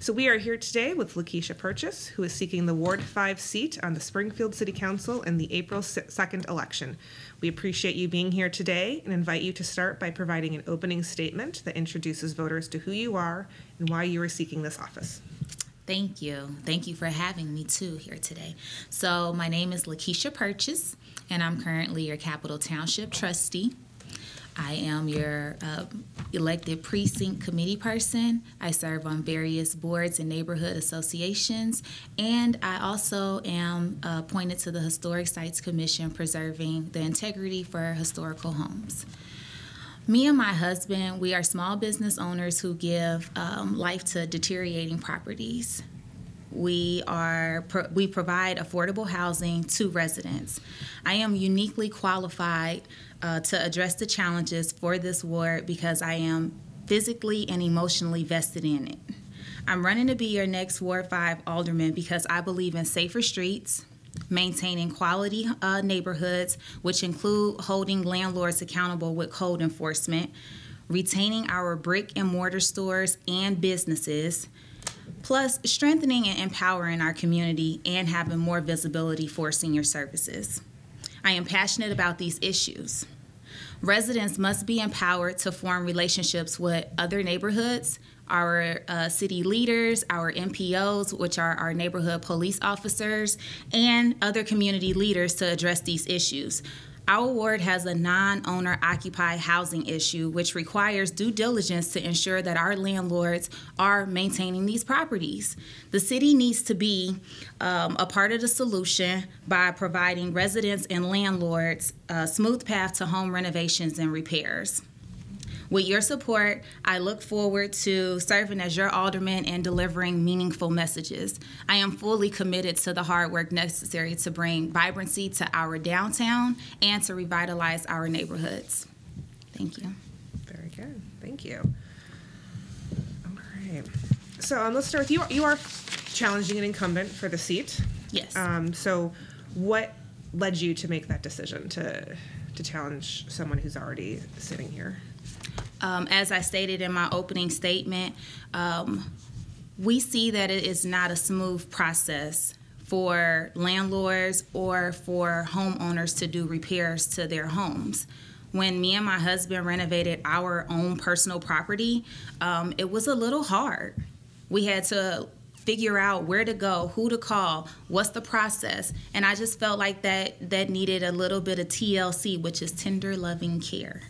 So we are here today with Lakeisha Purchase, who is seeking the Ward 5 seat on the Springfield City Council in the April 2nd election. We appreciate you being here today and invite you to start by providing an opening statement that introduces voters to who you are and why you are seeking this office. Thank you. Thank you for having me too here today. So my name is Lakeisha Purchase, and I'm currently your Capital Township trustee. I am your elected precinct committee person. I serve on various boards and neighborhood associations, and I also am appointed to the Historic Sites Commission, preserving the integrity for historical homes. Me and my husband, we are small business owners who give life to deteriorating properties. We provide affordable housing to residents. I am uniquely qualified to address the challenges for this ward because I am physically and emotionally vested in it. I'm running to be your next Ward 5 alderman because I believe in safer streets, maintaining quality neighborhoods, which include holding landlords accountable with code enforcement, retaining our brick and mortar stores and businesses, plus strengthening and empowering our community and having more visibility for senior services. I am passionate about these issues. Residents must be empowered to form relationships with other neighborhoods, our city leaders, our NPOs, which are our neighborhood police officers, and other community leaders to address these issues. Our ward has a non-owner occupied housing issue, which requires due diligence to ensure that our landlords are maintaining these properties. The city needs to be a part of the solution by providing residents and landlords a smooth path to home renovations and repairs. With your support, I look forward to serving as your alderman and delivering meaningful messages. I am fully committed to the hard work necessary to bring vibrancy to our downtown and to revitalize our neighborhoods. Thank you. Very good. Thank you. All right. So let's start with you. You are challenging an incumbent for the seat. Yes. So what led you to make that decision to challenge someone who's already sitting here? As I stated in my opening statement, we see that it is not a smooth process for landlords or for homeowners to do repairs to their homes. When me and my husband renovated our own personal property, it was a little hard. We had to figure out where to go, who to call, what's the process, and I just felt like that needed a little bit of TLC, which is tender loving care.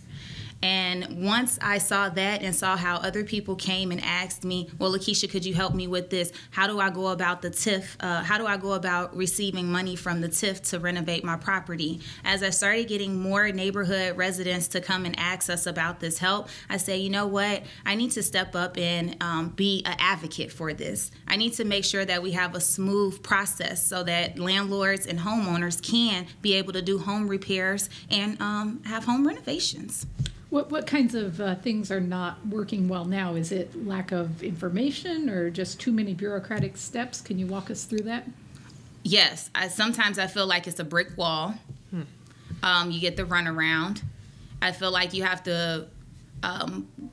And once I saw that and saw how other people came and asked me, well, Lakeisha, could you help me with this? How do I go about the TIF? How do I go about receiving money from the TIF to renovate my property? As I started getting more neighborhood residents to come and ask us about this help, I said, you know what? I need to step up and be an advocate for this. I need to make sure that we have a smooth process so that landlords and homeowners can be able to do home repairs and have home renovations. What kinds of things are not working well now? Is it lack of information or just too many bureaucratic steps? Can you walk us through that? Yes. Sometimes I feel like it's a brick wall. You get the runaround. I feel like you have to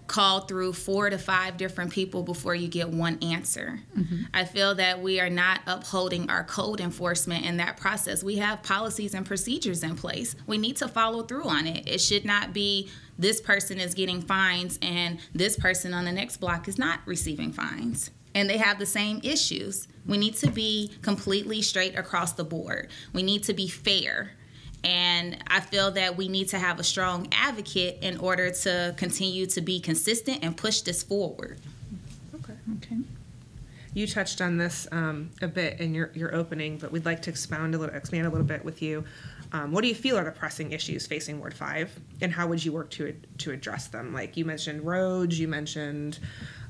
call through 4 to 5 different people before you get one answer. Mm-hmm. I feel that we are not upholding our code enforcement in that process. We have policies and procedures in place. We need to follow through on it. It should not be this person is getting fines and this person on the next block is not receiving fines. And they have the same issues. We need to be completely straight across the board. We need to be fair. And I feel that we need to have a strong advocate in order to continue to be consistent and push this forward. Okay. You touched on this a bit in your opening, but we'd like to expand a little bit with you. What do you feel are the pressing issues facing Ward 5, and how would you work to address them? Like you mentioned roads, you mentioned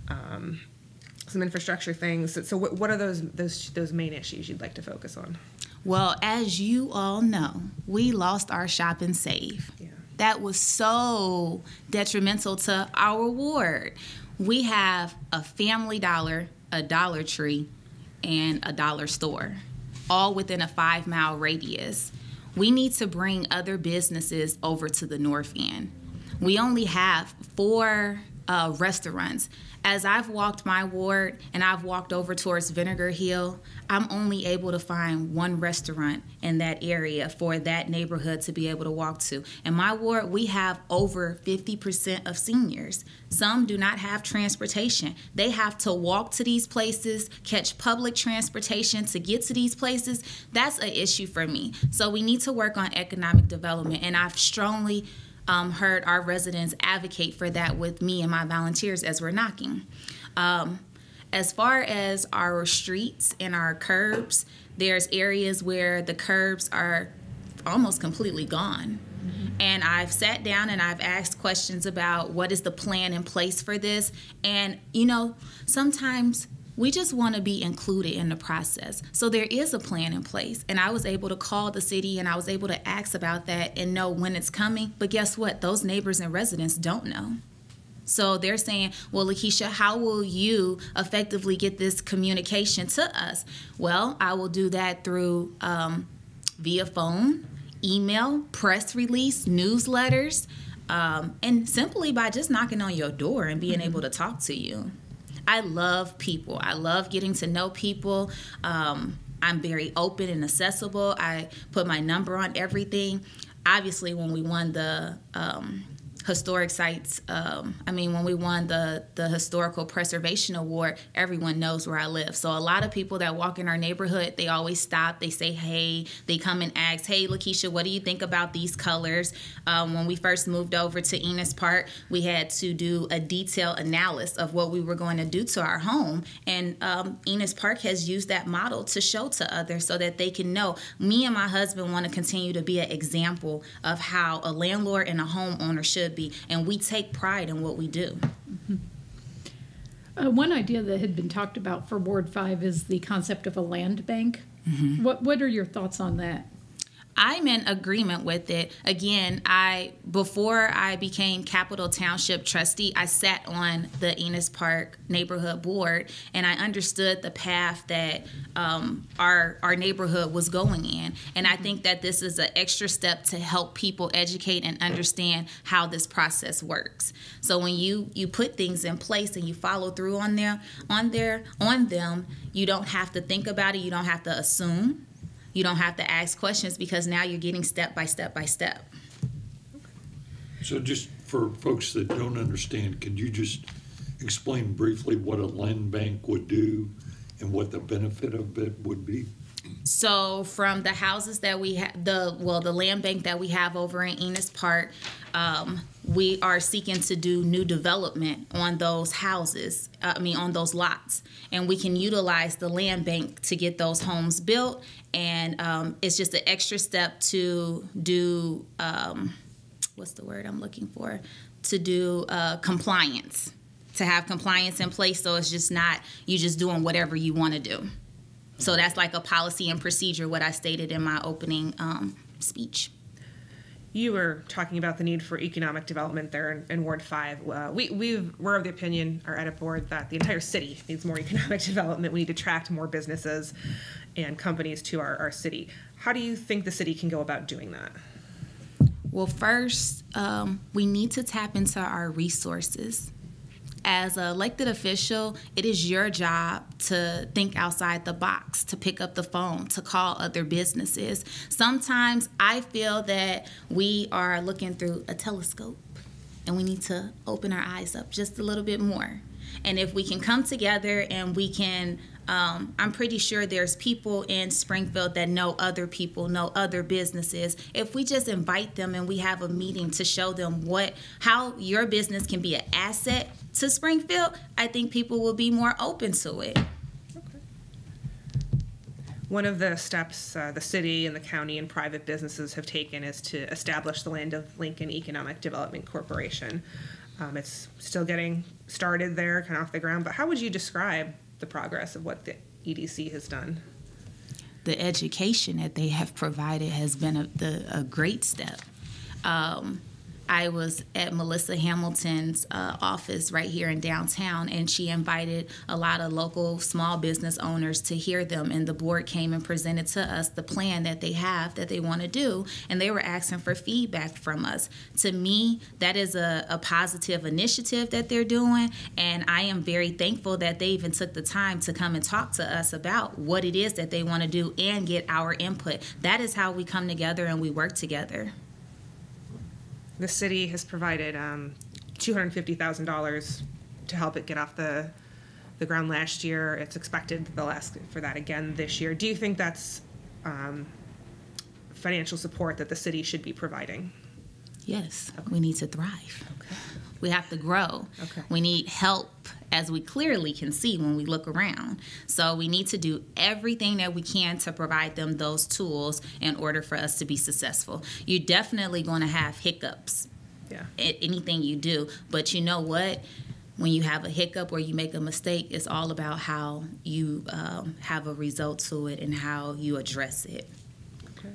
some infrastructure things. So what are those main issues you'd like to focus on? Well, as you all know, we lost our Shop and Save. Yeah. That was so detrimental to our ward. We have a Family Dollar, a Dollar Tree, and a dollar store, all within a 5-mile radius. We need to bring other businesses over to the north end. We only have 4 restaurants. As I've walked my ward and I've walked over towards Vinegar Hill, I'm only able to find one restaurant in that area for that neighborhood to be able to walk to. In my ward, we have over 50% of seniors. Some do not have transportation. They have to walk to these places, catch public transportation to get to these places. That's an issue for me. So we need to work on economic development, and I've strongly heard our residents advocate for that with me and my volunteers as we're knocking. As far as our streets and our curbs, there's areas where the curbs are almost completely gone. And I've sat down and I've asked questions about what is the plan in place for this. And, you know, sometimes we just want to be included in the process. So there is a plan in place. And I was able to call the city and I was able to ask about that and know when it's coming. But guess what? Those neighbors and residents don't know. So they're saying, well, Lakeisha, how will you effectively get this communication to us? Well, I will do that through via phone, email, press release, newsletters, and simply by just knocking on your door and being able to talk to you. I love people. I love getting to know people. I'm very open and accessible. I put my number on everything. Obviously, when we won the historic sites, when we won the Historical Preservation Award, everyone knows where I live. So a lot of people that walk in our neighborhood, they always stop, they say, hey, they come and ask, hey, Lakeisha, what do you think about these colors? When we first moved over to Enos Park, we had to do a detailed analysis of what we were going to do to our home. And Enos Park has used that model to show to others so that they can know. Me and my husband want to continue to be an example of how a landlord and a homeowner should be, and we take pride in what we do. One idea that had been talked about for Ward 5 is the concept of a land bank. What are your thoughts on that? I'm in agreement with it. Again, before I became Capital Township trustee, I sat on the Enos Park neighborhood board, and I understood the path that our neighborhood was going in. And I think that this is an extra step to help people educate and understand how this process works. So when you put things in place and you follow through on them, you don't have to think about it. You don't have to assume. You don't have to ask questions because now you're getting step by step by step. So just for folks that don't understand, could you just explain briefly what a land bank would do and what the benefit of it would be? So from the houses that we have, the land bank that we have over in Enos Park, we are seeking to do new development on those houses, on those lots. And we can utilize the land bank to get those homes built. And it's just an extra step to do, what's the word I'm looking for? To do compliance, to have compliance in place. So it's just not you just doing whatever you want to do. So that's like a policy and procedure, what I stated in my opening speech. You were talking about the need for economic development there in Ward 5. We're of the opinion, our edit board, that the entire city needs more economic development. We need to attract more businesses and companies to our city. How do you think the city can go about doing that? Well, first, we need to tap into our resources. As an elected official, it is your job to think outside the box, to pick up the phone, to call other businesses. Sometimes I feel that we are looking through a telescope and we need to open our eyes up just a little bit more. And if we can come together and we can, I'm pretty sure there's people in Springfield that know other people, know other businesses. If we just invite them and we have a meeting to show them how your business can be an asset to Springfield, I think people will be more open to it. Okay. One of the steps the city and the county and private businesses have taken is to establish the Land of Lincoln Economic Development Corporation. It's still getting started there, kind of off the ground, but how would you describe the progress of what the EDC has done? The education that they have provided has been a great step. I was at Melissa Hamilton's office right here in downtown, and she invited a lot of local small business owners to hear them, and the board came and presented to us the plan that they have that they want to do, and they were asking for feedback from us. To me, that is a positive initiative that they're doing, and I am very thankful that they even took the time to come and talk to us about what it is that they want to do and get our input. That is how we come together and we work together. The city has provided $250,000 to help it get off the ground last year. It's expected they'll ask for that again this year. Do you think that's financial support that the city should be providing? Yes, we need to thrive. Okay. We have to grow. Okay. We need help, as we clearly can see when we look around. So we need to do everything that we can to provide them those tools in order for us to be successful. You're definitely going to have hiccups. Yeah. Anything you do. But you know what? When you have a hiccup or you make a mistake, it's all about how you have a result to it and how you address it. Okay.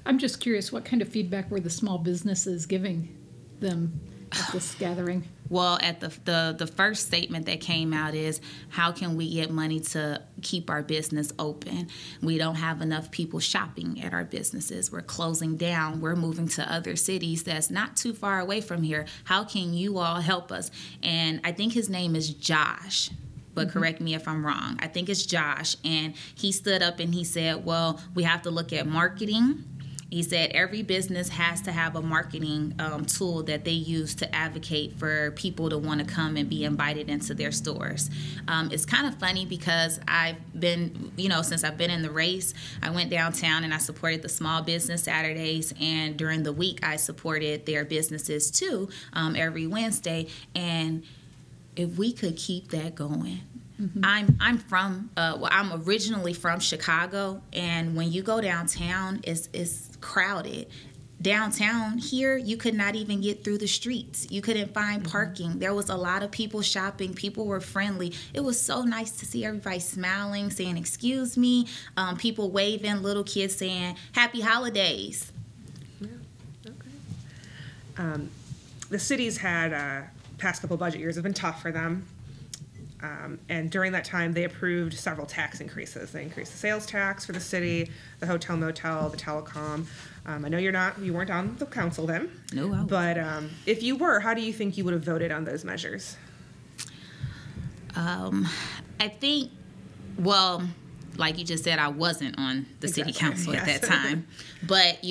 I'm just curious, what kind of feedback were the small businesses giving them at this gathering? Well, at the first statement that came out is, how can we get money to keep our business open? We don't have enough people shopping at our businesses. We're closing down. We're moving to other cities that's not too far away from here. How can you all help us? And I think his name is Josh, but correct me if I'm wrong. I think it's Josh. And he stood up and he said, well, we have to look at marketing. He said every business has to have a marketing tool that they use to advocate for people to want to come and be invited into their stores. It's kind of funny because I've been, since I've been in the race, I went downtown and I supported the Small Business Saturdays, and during the week I supported their businesses too, every Wednesday. And if we could keep that going. I'm originally from Chicago, and when you go downtown, it's crowded. Downtown here, you could not even get through the streets. You couldn't find parking. There was a lot of people shopping. People were friendly. It was so nice to see everybody smiling, saying, excuse me, people waving, little kids saying, happy holidays. Yeah. Okay. The city's had past couple budget years have been tough for them. And during that time, they approved several tax increases. They increased the sales tax for the city, the hotel, motel, the telecom. I know you weren't on the council then. No, I wasn't. But if you were, how do you think you would have voted on those measures? I think, well, like you just said, I wasn't on the city council at that time. But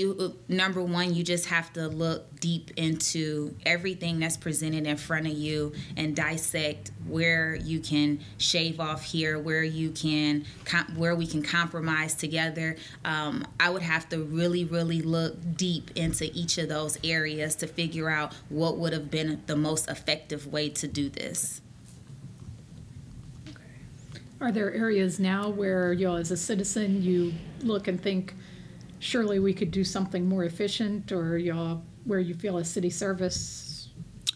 number one, you just have to look deep into everything that's presented in front of you and dissect where you can shave off here, where we can compromise together. I would have to really, really look deep into each of those areas to figure out what would have been the most effective way to do this. Are there areas now where, as a citizen, you look and think, surely we could do something more efficient, or, where you feel a city service,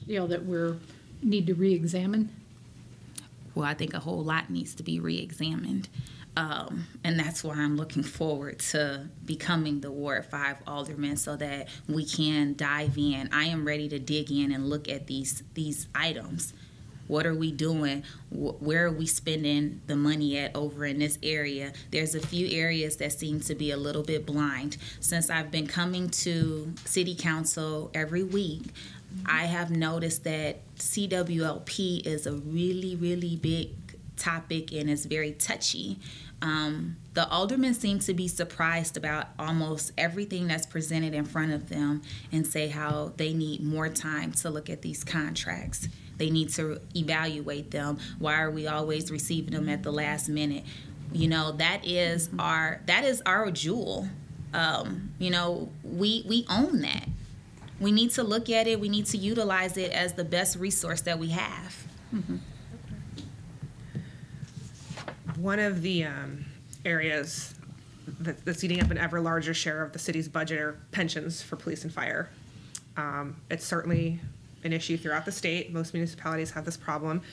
that we need to re-examine? Well, I think a whole lot needs to be re-examined. And that's why I'm looking forward to becoming the Ward 5 alderman so that we can dive in. I am ready to dig in and look at these items. What are we doing? Where are we spending the money at over in this area? There's a few areas that seem to be a little bit blind. Since I've been coming to City Council every week, I have noticed that CWLP is a really, really big topic and it's very touchy. The aldermen seem to be surprised about almost everything that's presented in front of them and say how they need more time to look at these contracts. They need to evaluate them. Why are we always receiving them at the last minute? That is our jewel. We own that. We need to look at it. We need to utilize it as the best resource that we have. Mm-hmm. One of the areas that's eating up an ever larger share of the city's budget are pensions for police and fire. It's certainly an issue throughout the state. Most municipalities have this problem,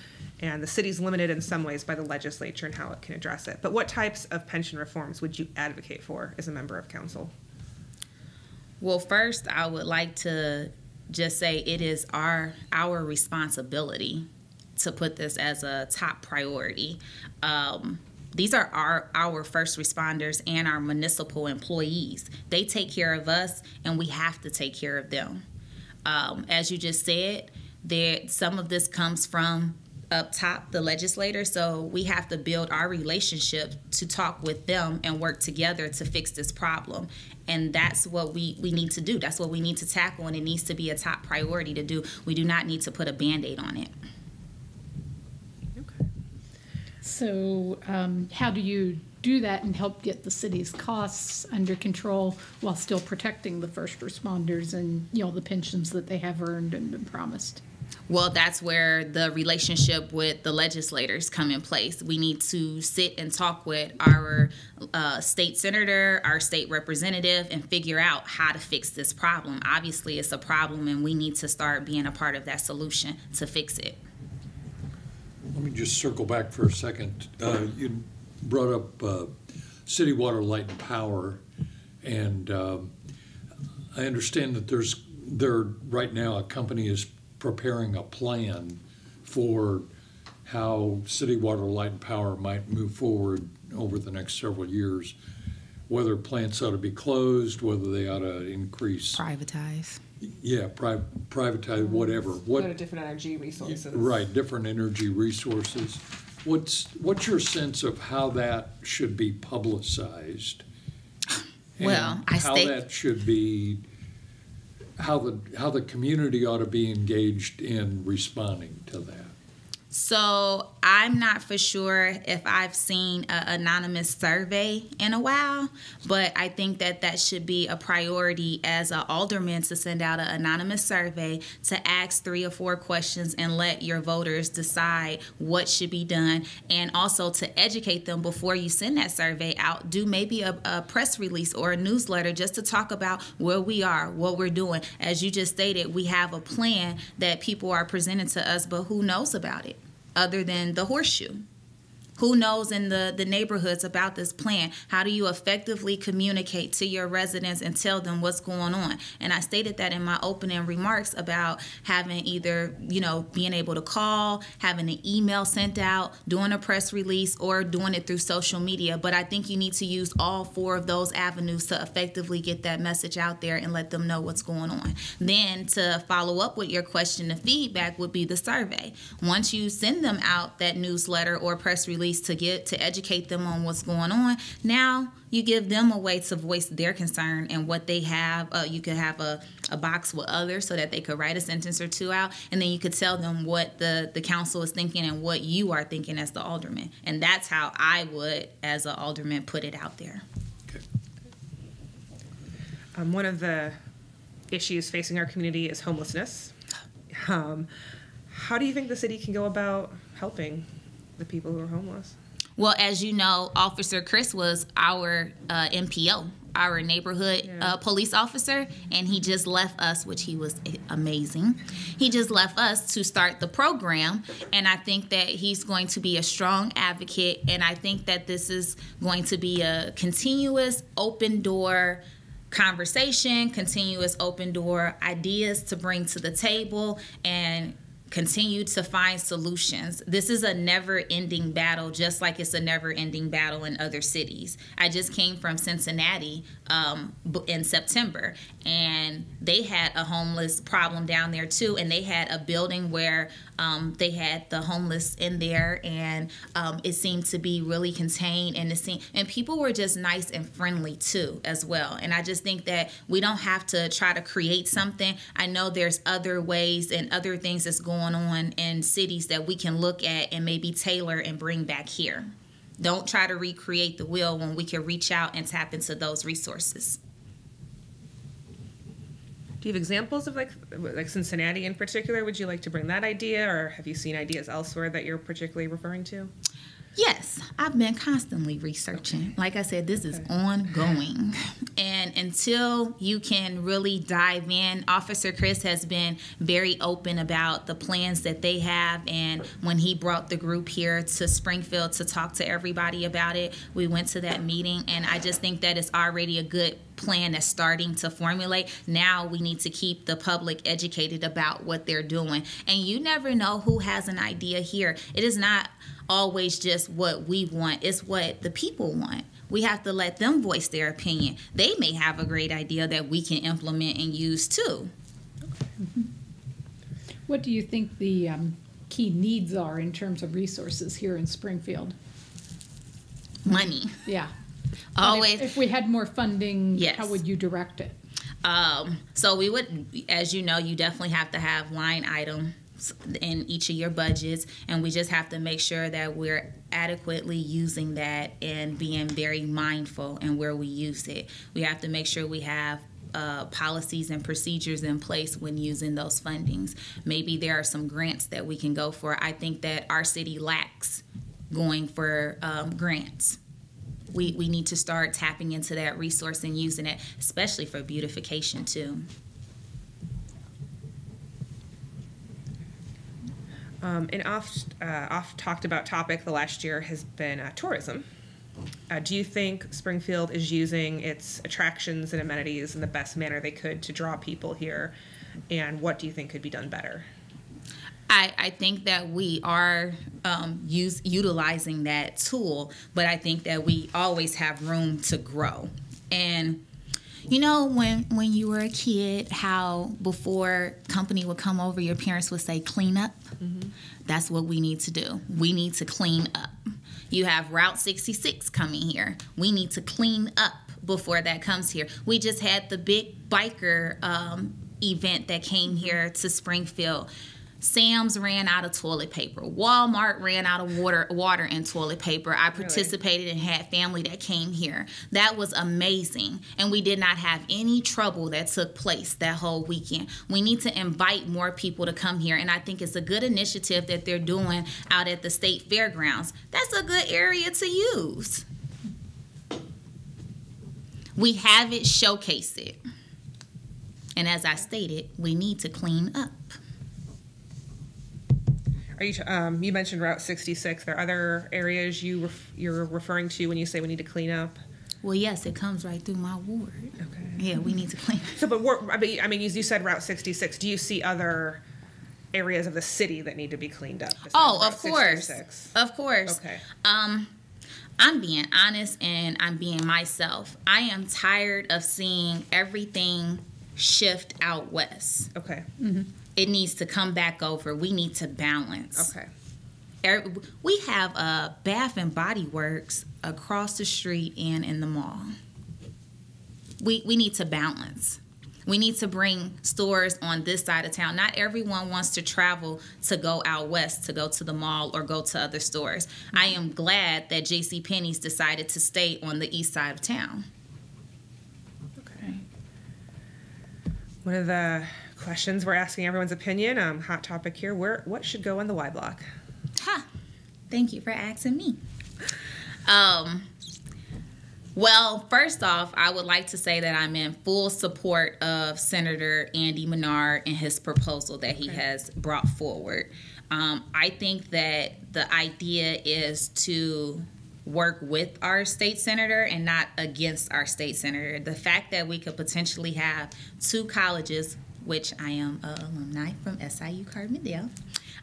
and the city's limited in some ways by the legislature and how it can address it. But what types of pension reforms would you advocate for as a member of council? Well, first, I would like to just say it is our responsibility to put this as a top priority. These are our first responders and our municipal employees. They take care of us, and we have to take care of them. As you just said, some of this comes from up top, the legislators, so we have to build our relationship to talk with them and work together to fix this problem. And that's what we need to do. That's what we need to tackle, and it needs to be a top priority to do. We do not need to put a Band-Aid on it. Okay. So how do you do that and help get the city's costs under control while still protecting the first responders and, the pensions that they have earned and been promised? Well, that's where the relationship with the legislators come in place. We need to sit and talk with our state senator, our state representative, and figure out how to fix this problem. Obviously, it's a problem, and we need to start being a part of that solution to fix it. Let me just circle back for a second. You brought up city water, light, and power, and I understand that right now a company is preparing a plan for how city water, light, and power might move forward over the next several years, whether plants ought to be closed, whether they ought to increase. Privatize. Yeah, privatize, whatever. What are different energy resources? Right, different energy resources. What's your sense of how that should be publicized? Well, how that should be, how the community ought to be engaged in responding to that. So I'm not for sure if I've seen an anonymous survey in a while, but I think that should be a priority as an alderman to send out an anonymous survey to ask 3 or 4 questions and let your voters decide what should be done, and also to educate them before you send that survey out. Do maybe a press release or a newsletter just to talk about where we are, what we're doing. As you just stated, we have a plan that people are presenting to us, but who knows about it? Other than the horseshoe. Who knows in the neighborhoods about this plan? How do you effectively communicate to your residents and tell them what's going on? And I stated that in my opening remarks about having either, being able to call, having an email sent out, doing a press release, or doing it through social media. But I think you need to use all 4 of those avenues to effectively get that message out there and let them know what's going on. Then to follow up with your question, the feedback would be the survey. Once you send them out that newsletter or press release to educate them on what's going on, now you give them a way to voice their concern and what they have. You could have a box with others so that they could write a sentence or 2 out, and then you could tell them what the council is thinking and what you are thinking as the alderman. And that's how I would, as an alderman, put it out there. Okay. One of the issues facing our community is homelessness. How do you think the city can go about helping the people who are homeless? Well, as you know, Officer Chris was our NPO, our neighborhood police officer, and he just left us, which he was amazing. He just left us to start the program, and I think that he's going to be a strong advocate, and I think that this is going to be a continuous open door conversation, continuous open door ideas to bring to the table, and continue to find solutions. This is a never-ending battle, just like it's a never-ending battle in other cities. I just came from Cincinnati in September, and they had a homeless problem down there too, and they had a building where they had the homeless in there, and it seemed to be really contained, and people were just nice and friendly too as well. And I just think that we don't have to try to create something. I know there's other ways and other things that's going on in cities that we can look at and maybe tailor and bring back here. Don't try to recreate the wheel when we can reach out and tap into those resources. Do you have examples of like Cincinnati in particular? Would you like to bring that idea, or have you seen ideas elsewhere that you're particularly referring to? Yes, I've been constantly researching. Like I said, this is ongoing. And until you can really dive in, Officer Chris has been very open about the plans that they have. And when he brought the group here to Springfield to talk to everybody about it, we went to that meeting. And I just think that it's already a good plan that's starting to formulate. Now we need to keep the public educated about what they're doing. And you never know who has an idea here. It is not always just what we want. It's what the people want. We have to let them voice their opinion. They may have a great idea that we can implement and use too. Mm-hmm. What do you think the key needs are in terms of resources here in Springfield? Money. Yeah. Always. If we had more funding, yes. How would you direct it? So we would, as you know, you definitely have to have line items in each of your budgets, and we just have to make sure that we're adequately using that and being very mindful in where we use it. We have to make sure we have policies and procedures in place when using those fundings. Maybe there are some grants that we can go for. I think that our city lacks going for grants. We need to start tapping into that resource and using it, especially for beautification too. An oft talked about topic the last year has been tourism. Do you think Springfield is using its attractions and amenities in the best manner they could to draw people here? And what do you think could be done better? I think that we are utilizing that tool, but I think that we always have room to grow. And you know, when you were a kid, how before company would come over, your parents would say, clean up? Mm-hmm. That's what we need to do. We need to clean up. You have Route 66 coming here. We need to clean up before that comes here. We just had the big biker event that came here to Springfield. Sam's ran out of toilet paper. Walmart ran out of water and toilet paper. I participated and had family that came here. That was amazing. And we did not have any trouble that took place that whole weekend. We need to invite more people to come here. And I think it's a good initiative that they're doing out at the state fairgrounds. That's a good area to use. We have it, showcase it. And as I stated, we need to clean up. Are you mentioned Route 66. There are other areas you're referring to when you say we need to clean up? Well, yes, it comes right through my ward. Okay. Yeah, we need to clean. So, but I mean, you said Route 66. Do you see other areas of the city that need to be cleaned up? Oh, of course. 66? Of course. Okay. I'm being honest and I'm being myself. I am tired of seeing everything shift out west. Okay. Mm-hmm. It needs to come back over. We need to balance. Okay. We have a Bath and Body Works across the street and in the mall. We need to balance. We need to bring stores on this side of town. Not everyone wants to travel to go out west, to go to the mall or go to other stores. I am glad that JCPenney's decided to stay on the east side of town. Okay. One of the questions we're asking everyone's opinion, hot topic here, what should go on the Y block? Thank you for asking me. Well, first off, I would like to say that I'm in full support of Senator Andy Menard and his proposal that he has brought forward. I think that the idea is to work with our state senator and not against our state senator. The fact that we could potentially have two colleges, which I am an alumni from SIU Carbondale,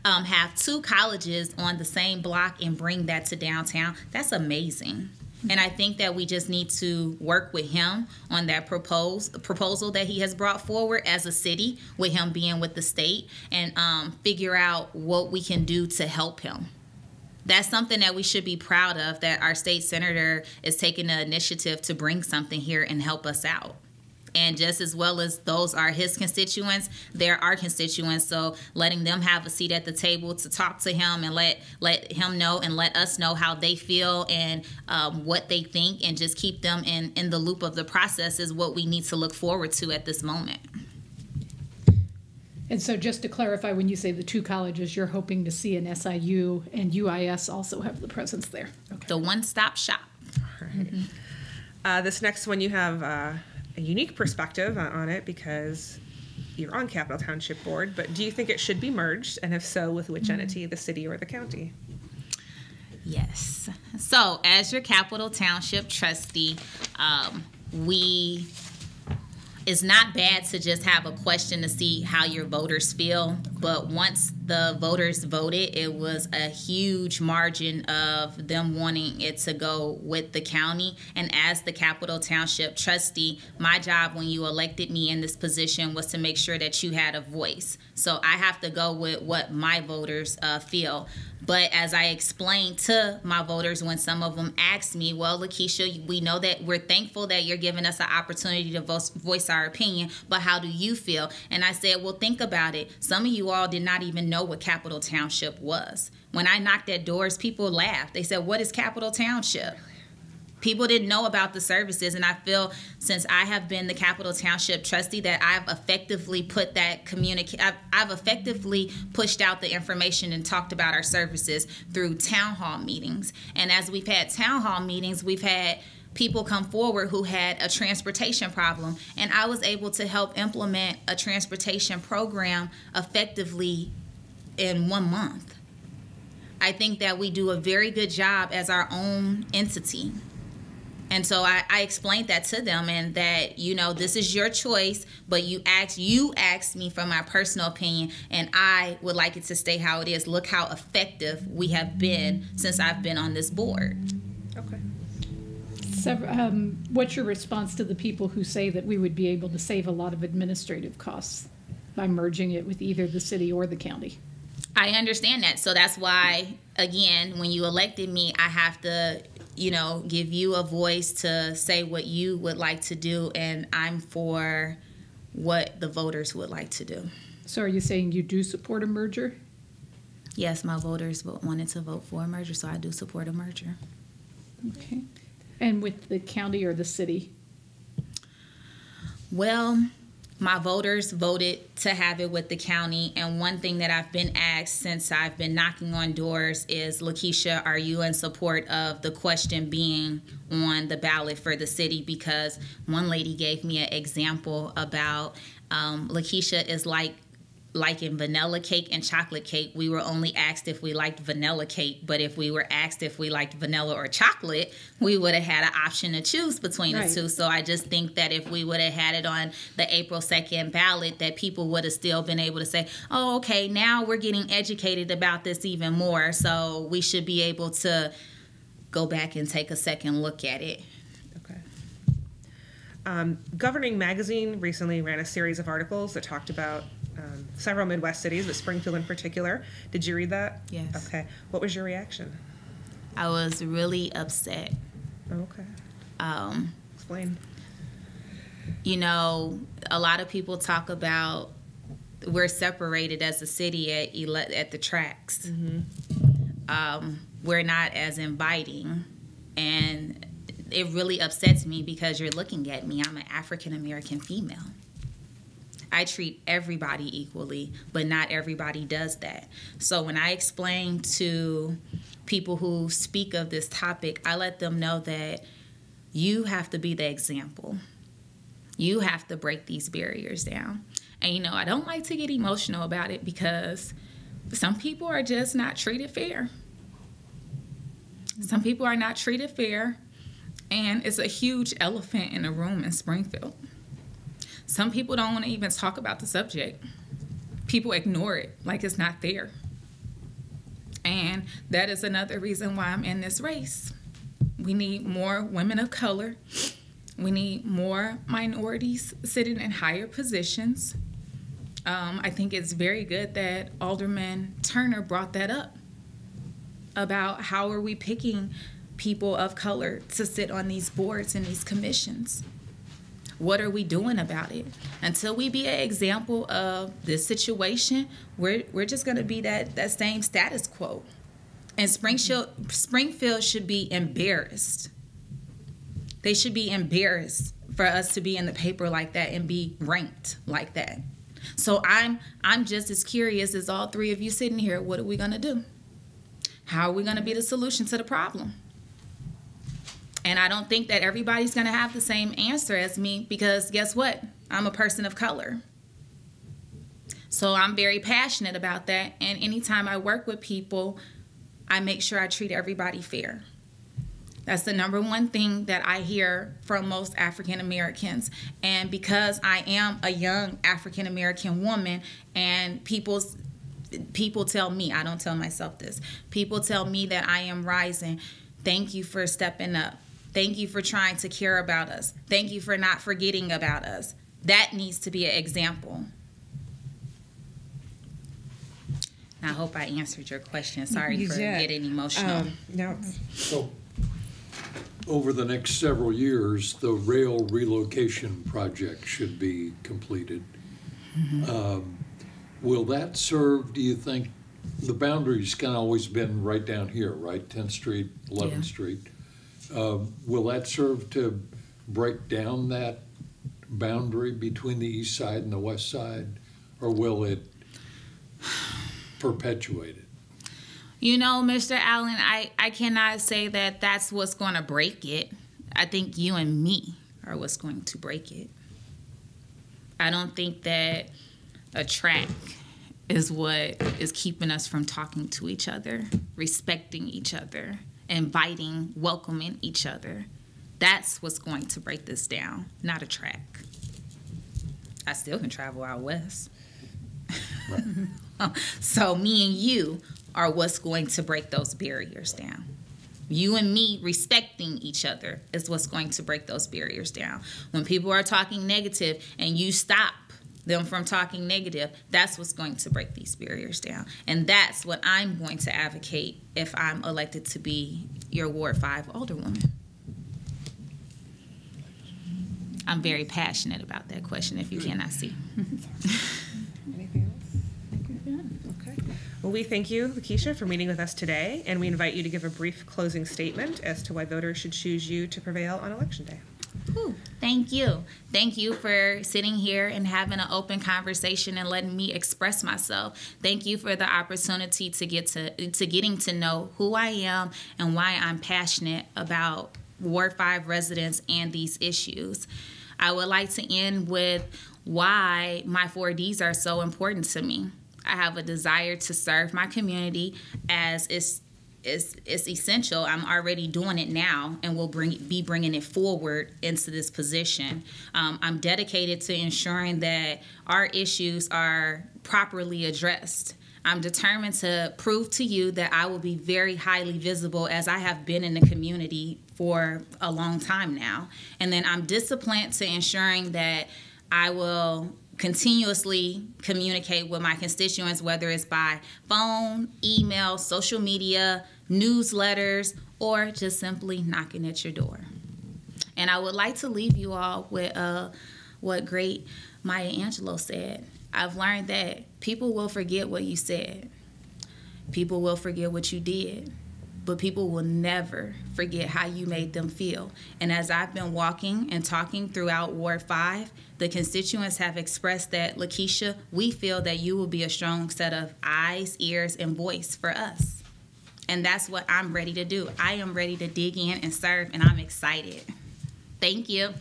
have two colleges on the same block and bring that to downtown, that's amazing. And I think that we just need to work with him on that proposal that he has brought forward as a city, with him being with the state, and figure out what we can do to help him. That's something that we should be proud of, that our state senator is taking the initiative to bring something here and help us out. And just as well as those are his constituents, they're our constituents. So letting them have a seat at the table to talk to him and let him know and let us know how they feel and what they think, and just keep them in the loop of the process is what we need to look forward to at this moment. And so just to clarify, when you say the two colleges, you're hoping to see an SIU and UIS also have the presence there. Okay. The one-stop shop. All right. This next one, you have a unique perspective on it because you're on Capital Township Board, but do you think it should be merged? And if so, with which entity, the city or the county? Yes. So as your Capital Township trustee, it's not bad to just have a question to see how your voters feel. But once the voters voted, it was a huge margin of them wanting it to go with the county. And as the Capital Township trustee, my job when you elected me in this position was to make sure that you had a voice. So I have to go with what my voters feel. But as I explained to my voters when some of them asked me, well, Lakeisha, we know that we're thankful that you're giving us an opportunity to voice our opinion, but how do you feel? And I said, well, think about it. Some of you all did not even know what Capital Township was. When I knocked at doors, people laughed. They said, what is Capital Township? People didn't know about the services, and I feel since I have been the Capital Township trustee that I've effectively put that I've effectively pushed out the information and talked about our services through town hall meetings. And as we've had town hall meetings, we've had people come forward who had a transportation problem, and I was able to help implement a transportation program effectively in 1 month. I think that we do a very good job as our own entity. And so I explained that to them, and that, you know, this is your choice, but you asked me for my personal opinion, and I would like it to stay how it is. Look how effective we have been since I've been on this board. Okay. So, what's your response to the people who say that we would be able to save a lot of administrative costs by merging it with either the city or the county? I understand that. So that's why, again, when you elected me, I have to, you know, give you a voice to say what you would like to do, and I'm for what the voters would like to do. So are you saying you do support a merger? Yes, my voters wanted to vote for a merger, so I do support a merger. Okay. And with the county or the city? Well, my voters voted to have it with the county, and one thing that I've been asked since I've been knocking on doors is, Lakeisha, are you in support of the question being on the ballot for the city? Because one lady gave me an example about Lakeisha is like in vanilla cake and chocolate cake. We were only asked if we liked vanilla cake, but if we were asked if we liked vanilla or chocolate, we would have had an option to choose between the two. So I just think that if we would have had it on the April 2nd ballot, that people would have still been able to say, oh, okay, now we're getting educated about this even more, so we should be able to go back and take a second look at it. Okay. Governing Magazine recently ran a series of articles that talked about several Midwest cities, but Springfield in particular. Did you read that? Yes. Okay. What was your reaction? I was really upset. Okay. Explain. You know, a lot of people talk about we're separated as a city at the tracks. Mm-hmm. We're not as inviting, and it really upsets me because you're looking at me. I'm an African American female. I treat everybody equally, but not everybody does that. So when I explain to people who speak of this topic, I let them know that you have to be the example. You have to break these barriers down. And, you know, I don't like to get emotional about it because some people are just not treated fair. Some people are not treated fair, and it's a huge elephant in the room in Springfield. Some people don't want to even talk about the subject. People ignore it like it's not there. And that is another reason why I'm in this race. We need more women of color. We need more minorities sitting in higher positions. I think it's very good that Alderman Turner brought that up about how are we picking people of color to sit on these boards and these commissions. What are we doing about it? Until we be an example of this situation, we're just going to be that same status quo. And Springfield should be embarrassed. They should be embarrassed for us to be in the paper like that and be ranked like that. So I'm just as curious as all three of you sitting here. What are we going to do? How are we going to be the solution to the problem? And I don't think that everybody's going to have the same answer as me, because guess what? I'm a person of color. So I'm very passionate about that. And anytime I work with people, I make sure I treat everybody fair. That's the number one thing that I hear from most African Americans. And because I am a young African American woman, and people tell me, I don't tell myself this, people tell me that I am rising. Thank you for stepping up. Thank you for trying to care about us. Thank you for not forgetting about us. That needs to be an example. I hope I answered your question. Sorry for getting emotional. No. So, over the next several years, the rail relocation project should be completed. Will that serve, do you think, the boundary's kind of always been right down here, right? 10th Street, 11th Street. Will that serve to break down that boundary between the east side and the west side, or will it perpetuate it? You know, Mr. Allen, I cannot say that that's what's going to break it. I think you and me are what's going to break it. I don't think that a track is what is keeping us from talking to each other, respecting each other, inviting, welcoming each other. That's what's going to break this down, not a track. I still can travel out west. Right. So me and you are what's going to break those barriers down. You and me respecting each other is what's going to break those barriers down. When people are talking negative and you stop them from talking negative, that's what's going to break these barriers down. And that's what I'm going to advocate if I'm elected to be your Ward 5 Alderwoman. I'm very passionate about that question, if you cannot see. Anything else? Okay. Well, we thank you, Lakeisha, for meeting with us today, and we invite you to give a brief closing statement as to why voters should choose you to prevail on Election Day. Thank you. Thank you for sitting here and having an open conversation and letting me express myself. Thank you for the opportunity to getting to know who I am and why I'm passionate about Ward 5 residents and these issues. I would like to end with why my 4Ds are so important to me. I have a desire to serve my community as it's essential. I'm already doing it now and will be bringing it forward into this position. I'm dedicated to ensuring that our issues are properly addressed. I'm determined to prove to you that I will be very highly visible, as I have been in the community for a long time now. And then I'm disciplined to ensuring that I will continuously communicate with my constituents, whether it's by phone, email, social media, newsletters, or just simply knocking at your door. And I would like to leave you all with what great Maya Angelou said. I've learned that people will forget what you said. People will forget what you did. But people will never forget how you made them feel. And as I've been walking and talking throughout Ward 5, the constituents have expressed that, Lakeisha, we feel that you will be a strong set of eyes, ears, and voice for us. And that's what I'm ready to do. I am ready to dig in and serve, and I'm excited. Thank you.